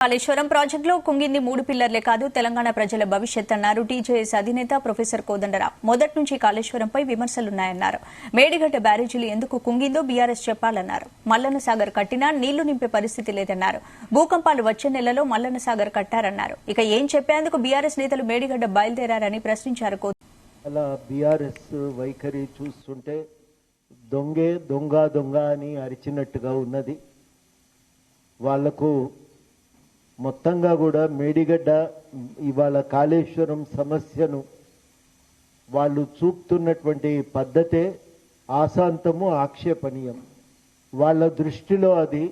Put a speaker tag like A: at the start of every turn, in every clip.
A: కాళేశ్వరం ప్రాజెక్టులో కుంగింది 3 పిల్లర్లే కాదు తెలంగాణ ప్రజల భవిష్యత్ అన్నారు టీజేఎస్ అధినేత ప్రొఫెసర్ కోదండరాం. మొదటి నుంచి కాళేశ్వరంపై విమర్శలున్నాయన్నారు. మేడిగడ్డ బ్యారేజీలు ఎందుకు కుంగిందో బీఆర్ఎస్ చెప్పాలన్నారు. మల్లన్న సాగర్ కట్టినా నీళ్లు నింపే పరిస్థితి లేదన్నారు. భూకంపాలు వచ్చే నెలలో మల్లన్న సాగర్ కట్టారన్నారు. ఇక ఏం చెప్పేందుకు బీఆర్ఎస్ నేతలు మేడిగడ్డ బయలుదేరారని ప్రశ్నించారు.
B: అలా బీఆర్ఎస్ వైఖరి చూస్తుంటే దొంగే దొంగ దొంగ అని అరిచినట్టుగా ఉన్నది. వాళ్లకు మొత్తంగా కూడా మేడిగడ్డ ఇవాళ కాళేశ్వరం సమస్యను వాళ్ళు చూపుతున్నటువంటి పద్ధతే ఆశాంతము ఆక్షేపణీయం. వాళ్ళ దృష్టిలో అది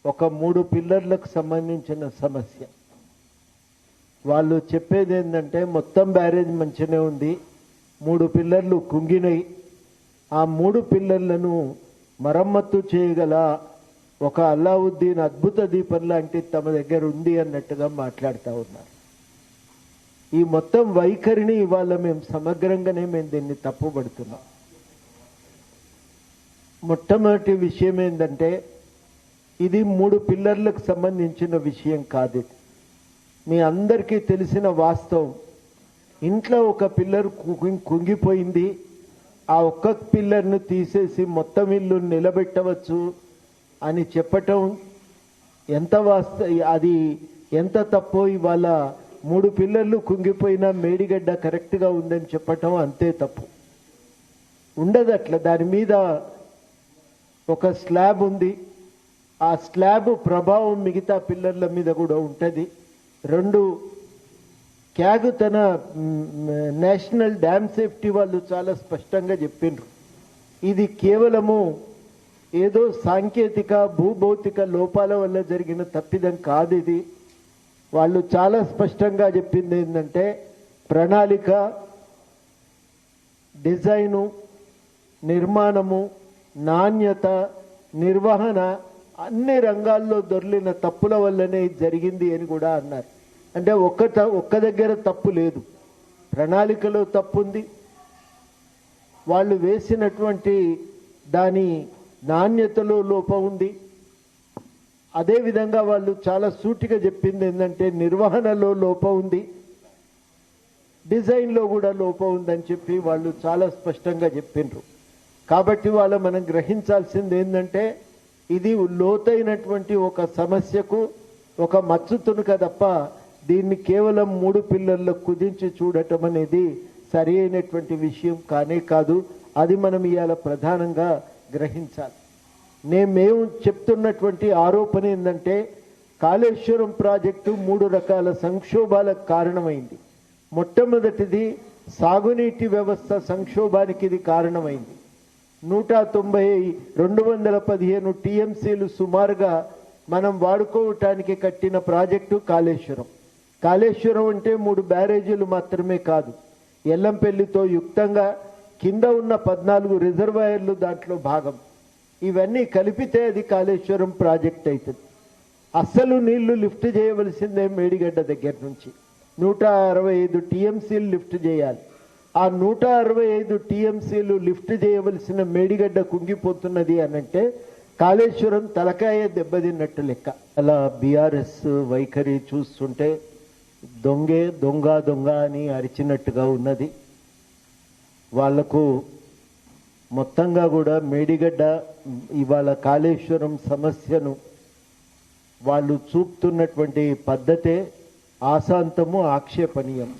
B: ఒక 3 పిల్లర్లకు సంబంధించిన సమస్య. వాళ్ళు చెప్పేది ఏంటంటే మొత్తం బ్యారేజ్ మంచిగానే ఉంది, 3 పిల్లర్లు కుంగినాయి, ఆ 3 పిల్లర్లను మరమ్మత్తు చేయగల ఒక అల్లావుద్దీన్ అద్భుత దీపం లాంటి తమ దగ్గర ఉంది అన్నట్టుగా మాట్లాడుతూ ఉన్నారు. ఈ మొత్తం వైఖరిని ఇవాళ మేము సమగ్రంగానే దీన్ని తప్పుపడుతున్నాం. మొట్టమొదటి విషయం ఏంటంటే ఇది 3 పిల్లర్లకు సంబంధించిన విషయం కాదు. మీ అందరికీ తెలిసిన వాస్తవం, ఇంట్లో ఒక పిల్లర్ కుంగిపోయింది, ఆ ఒక్క పిల్లర్ను తీసేసి మొత్తం ఇల్లు నిలబెట్టవచ్చు అని చెప్పటం అది ఎంత తప్పో ఇవాళ 3 పిల్లర్లు కుంగిపోయినా మేడిగడ్డ కరెక్ట్గా ఉందని చెప్పటం అంతే తప్పు. ఉండదు అట్లా. దాని మీద ఒక స్లాబ్ ఉంది, ఆ స్లాబ్ ప్రభావం మిగతా పిల్లర్ల మీద కూడా ఉంటుంది. 2 క్యాగ్ తన నేషనల్ డ్యామ్ సేఫ్టీ వాళ్ళు చాలా స్పష్టంగా చెప్పిండ్రు, ఇది కేవలము ఏదో సాంకేతిక భూభౌతిక లోపాల వల్ల జరిగిన తప్పిదం కాదు. ఇది వాళ్ళు చాలా స్పష్టంగా చెప్పింది ఏంటంటే ప్రణాళిక, డిజైను, నిర్మాణము, నాణ్యత, నిర్వహణ అన్ని రంగాల్లో దొర్లిన తప్పుల వల్లనే జరిగింది అని కూడా అన్నారు. అంటే ఒక్క దగ్గర తప్పు లేదు, ప్రణాళికలో తప్పు ఉంది, వాళ్ళు వేసినటువంటి దాని నాణ్యతలో లోపం ఉంది. అదేవిధంగా వాళ్ళు చాలా సూటిగా చెప్పింది ఏంటంటే నిర్వహణలో లోపం ఉంది, డిజైన్లో కూడా లోపం ఉందని చెప్పి వాళ్ళు చాలా స్పష్టంగా చెప్పిండ్రు. కాబట్టి మనం గ్రహించాల్సింది ఏంటంటే ఇది లోతైనటువంటి ఒక సమస్యకు ఒక మచ్చు తునుక తప్ప దీన్ని కేవలం 3 పిల్లర్లకు కుదించి చూడటం అనేది సరి అయినటువంటి విషయం కానే కాదు. అది మనం ఇవాళ ప్రధానంగా గ్రహించాలి. మేము చెప్తున్నటువంటి ఆరోపణ ఏంటంటే కాళేశ్వరం ప్రాజెక్టు 3 రకాల సంక్షోభాలకు కారణమైంది. మొట్టమొదటిది సాగునీటి వ్యవస్థ సంక్షోభానికి ఇది కారణమైంది. 215 టీఎంసీలు సుమారుగా మనం వాడుకోవటానికి కట్టిన ప్రాజెక్టు కాళేశ్వరం. కాళేశ్వరం అంటే 3 బ్యారేజీలు మాత్రమే కాదు, ఎల్లంపల్లితో యుక్తంగా కింద ఉన్న 14 రిజర్వాయర్లు దాంట్లో భాగం. ఇవన్నీ కలిపితే అది కాళేశ్వరం ప్రాజెక్ట్ అవుతుంది. అస్సలు నీళ్లు లిఫ్ట్ చేయవలసిందే మేడిగడ్డ దగ్గర నుంచి 165 టీఎంసీలు లిఫ్ట్ చేయాలి. ఆ 165 టీఎంసీలు లిఫ్ట్ చేయవలసిన మేడిగడ్డ కుంగిపోతున్నది అనంటే కాళేశ్వరం తలకాయ దెబ్బతిన్నట్టు లెక్క. అలా బీఆర్ఎస్ వైఖరి చూస్తుంటే దొంగే దొంగ దొంగ అని అరిచినట్టుగా ఉన్నది. వాళ్లకు మొత్తంగా కూడా మేడిగడ్డ ఇవాళ కాళేశ్వరం సమస్యను వాళ్ళు చూపుతున్నటువంటి పద్ధతే ఆశాంతము ఆక్షేపణీయం.